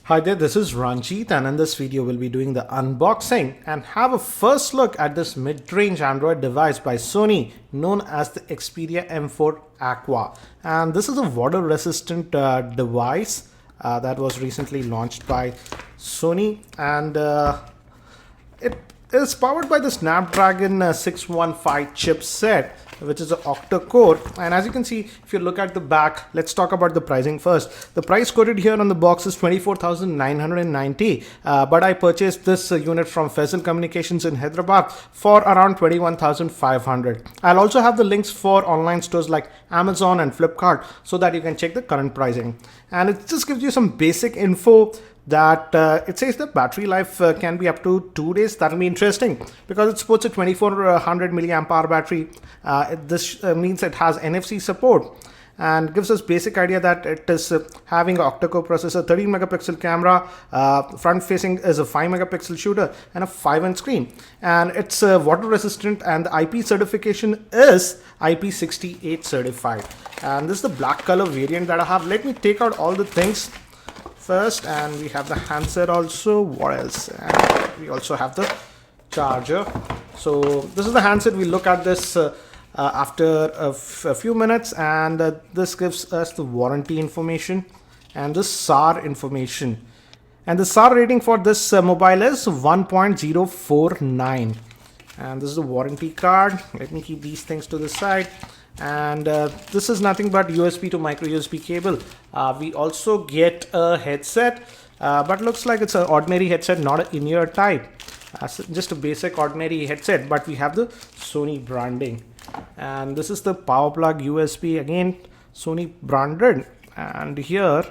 Hi there, this is Ranjit, and in this video we'll be doing the unboxing and have a first look at this mid-range Android device by Sony known as the Xperia M4 Aqua. And this is a water resistant device that was recently launched by Sony, and it is powered by the Snapdragon 615 chipset, which is an octa-core. And as you can see, if you look at the back, let's talk about the pricing first. The price quoted here on the box is 24,990, but I purchased this unit from Faisal Communications in Hyderabad for around 21,500. I'll also have the links for online stores like Amazon and Flipkart so that you can check the current pricing. And it just gives you some basic info that it says the battery life can be up to 2 days. That'll be interesting because it supports a 2400 milliamp hour battery. This means it has NFC support and gives us basic idea that it is having an octa-core processor, 13 megapixel camera, front facing is a 5 megapixel shooter and a 5-inch screen, and it's water resistant, and the IP certification is IP68 certified. And this is the black color variant that I have. Let me take out all the things first, and we have the handset also. What else? And we also have the charger. So this is the handset. We look at this after a few minutes, and this gives us the warranty information and the SAR information. And the SAR rating for this mobile is 1.049. And this is the warranty card. Let me keep these things to the side. And this is nothing but USB to micro USB cable. We also get a headset, but looks like it's an ordinary headset, not an in-ear type. Just a basic ordinary headset, but we have the Sony branding. And this is the power plug USB, again Sony branded, and here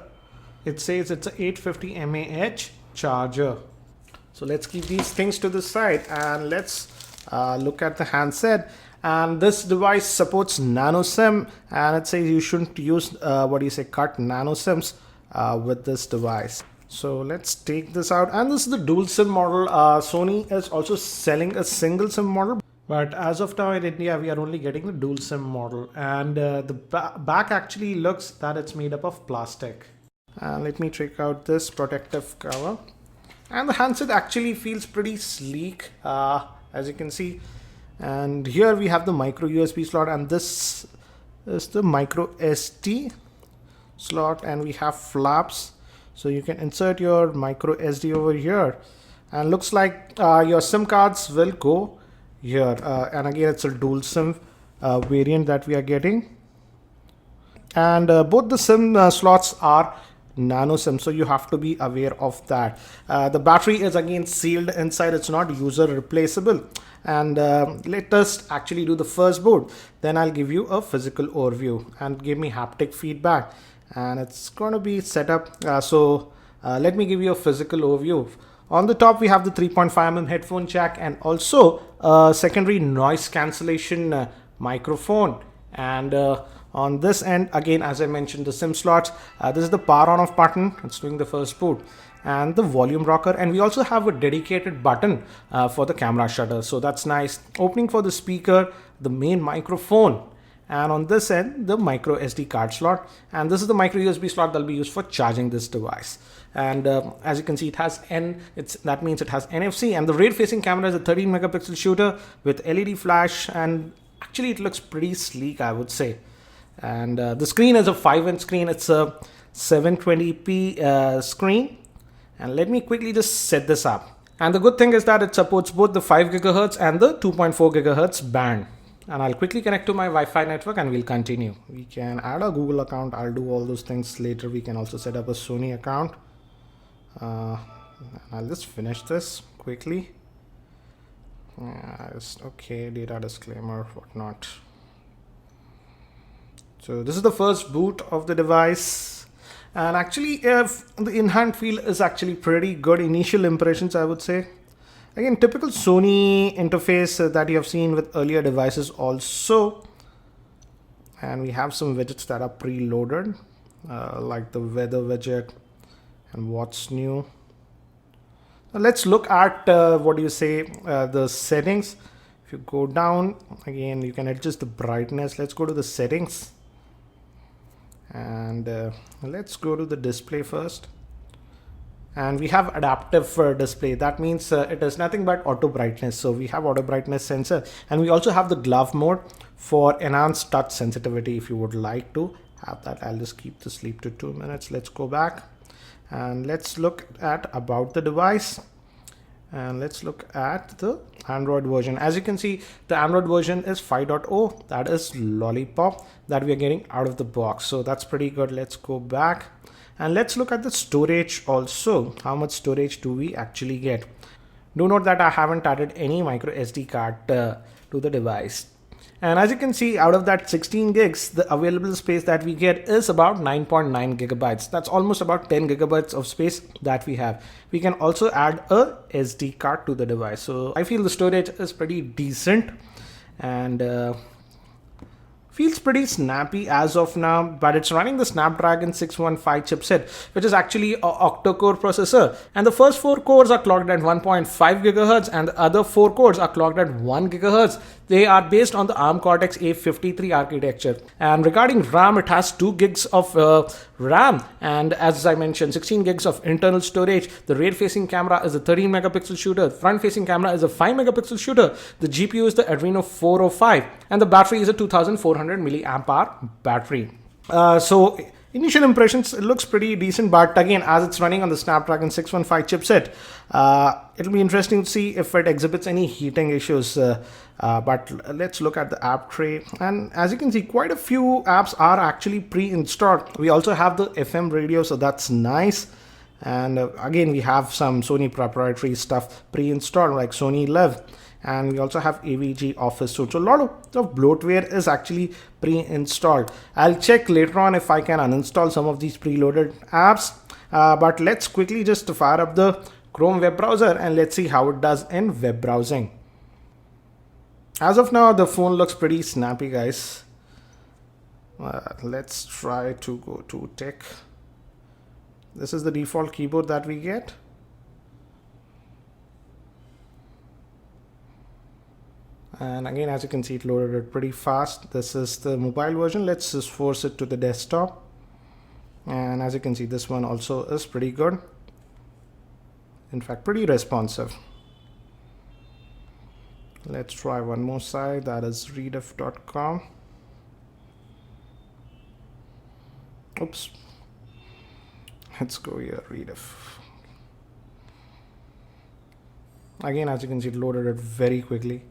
it says it's a 850 mAh charger. So let's keep these things to the side and let's look at the handset. And this device supports nano SIM, and it says you shouldn't use cut nano SIMs with this device. So let's take this out, and this is the dual SIM model. Sony is also selling a single SIM model, but as of now in India we are only getting the dual SIM model. And the back actually looks that it's made up of plastic. Let me take out this protective cover, and the handset actually feels pretty sleek, as you can see. And here we have the micro USB slot, and this is the micro SD slot, and we have flaps, so you can insert your micro SD over here, and looks like your SIM cards will go here. And again, it's a dual SIM variant that we are getting, and both the SIM slots are nano SIM, so you have to be aware of that. The battery is again sealed inside, it's not user replaceable. And let us actually do the first boot, then I'll give you a physical overview and give me haptic feedback, and it's going to be set up. So let me give you a physical overview. On the top we have the 3.5mm headphone jack, and also a secondary noise cancellation microphone. And on this end, again, as I mentioned, the SIM slots. This is the power on off button, it's doing the first boot, and the volume rocker. And we also have a dedicated button for the camera shutter, so that's nice. Opening for the speaker, the main microphone, and on this end the micro SD card slot. And this is the micro USB slot that will be used for charging this device. And as you can see, it has that means it has NFC, and the rear facing camera is a 13 megapixel shooter with LED flash, and actually it looks pretty sleek, I would say. And the screen is a 5-inch screen. It's a 720p screen. And let me quickly just set this up. And the good thing is that it supports both the 5 gigahertz and the 2.4 gigahertz band. And I'll quickly connect to my Wi-Fi network and we'll continue. We can add a Google account. I'll do all those things later. We can also set up a Sony account. I'll just finish this quickly. Okay, data disclaimer, whatnot. So this is the first boot of the device, and actually the in-hand feel is actually pretty good. Initial impressions, I would say. Again, typical Sony interface that you have seen with earlier devices also. And we have some widgets that are preloaded, like the weather widget and what's new. Now let's look at the settings. If you go down, again you can adjust the brightness. Let's go to the settings, and let's go to the display first. And we have adaptive display. That means it is nothing but auto brightness. So we have auto brightness sensor, and we also have the glove mode for enhanced touch sensitivity if you would like to have that. I'll just keep the sleep to 2 minutes. Let's go back and let's look at about the device, and let's look at the Android version. As you can see, the Android version is 5.0. that is Lollipop that we are getting out of the box, so that's pretty good. Let's go back and let's look at the storage also. How much storage do we actually get? Do note that I haven't added any micro SD card to the device. And as you can see, out of that 16 gigs, the available space that we get is about 9.9 gigabytes. That's almost about 10 gigabytes of space that we have. We can also add a SD card to the device. So I feel the storage is pretty decent and feels pretty snappy as of now, but it's running the Snapdragon 615 chipset, which is actually an octa-core processor. And the first 4 cores are clocked at 1.5 gigahertz and the other 4 cores are clocked at 1 gigahertz. They are based on the ARM Cortex A53 architecture. And regarding RAM, it has 2 gigs of RAM. And as I mentioned, 16 gigs of internal storage. The rear-facing camera is a 13 megapixel shooter. Front-facing camera is a 5 megapixel shooter. The GPU is the Adreno 405. And the battery is a 2400 milliamp hour battery. So initial impressions, it looks pretty decent, but again, as it's running on the Snapdragon 615 chipset, it'll be interesting to see if it exhibits any heating issues. But let's look at the app tray, and as you can see, quite a few apps are actually pre-installed. We also have the FM radio, so that's nice. And again, we have some Sony proprietary stuff pre-installed like Sony Live, and we also have AVG Office Suite. So a lot of bloatware is actually pre-installed. I'll check later on if I can uninstall some of these preloaded apps, but let's quickly just fire up the Chrome web browser and let's see how it does in web browsing. As of now, the phone looks pretty snappy, guys. Let's try to go to tech. This is the default keyboard that we get. And again, as you can see, it loaded it pretty fast. This is the mobile version. Let's just force it to the desktop. And as you can see, this one also is pretty good. In fact, pretty responsive. Let's try one more site, that is rediff.com. Oops. Let's go here, rediff. Again, as you can see, it loaded it very quickly.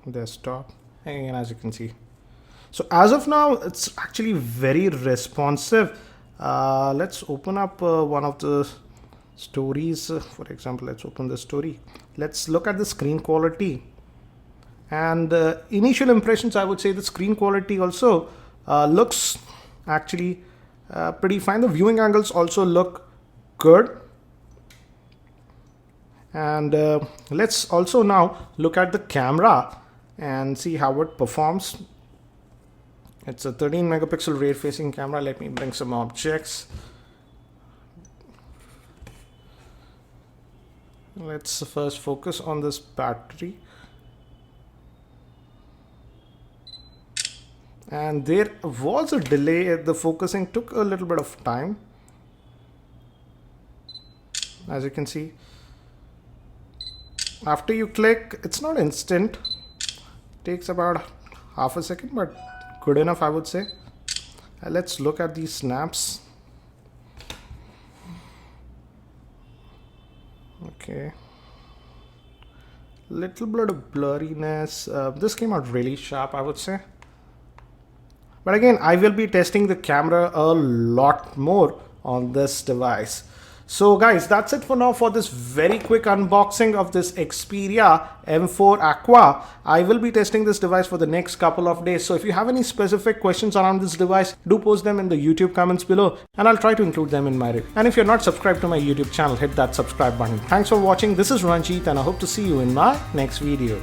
Desktop. Again, as you can see. So as of now, it's actually very responsive. Let's open up one of the stories. For example, let's open the story. Let's look at the screen quality. And initial impressions, I would say the screen quality also looks actually pretty fine. The viewing angles also look good. And let's also now look at the camera and see how it performs. It's a 13 megapixel rear facing camera. Let me bring some objects. Let's first focus on this battery. And there was a delay. The focusing took a little bit of time. As you can see, after you click, it's not instant. Takes about half a second, but good enough, I would say. Let's look at these snaps. Okay, little bit of blurriness. This came out really sharp, I would say. But again, I will be testing the camera a lot more on this device. So guys, that's it for now for this very quick unboxing of this Xperia M4 Aqua. I will be testing this device for the next couple of days. So if you have any specific questions around this device, do post them in the YouTube comments below and I'll try to include them in my review. And if you're not subscribed to my YouTube channel, hit that subscribe button. Thanks for watching. This is Ranjit and I hope to see you in my next video.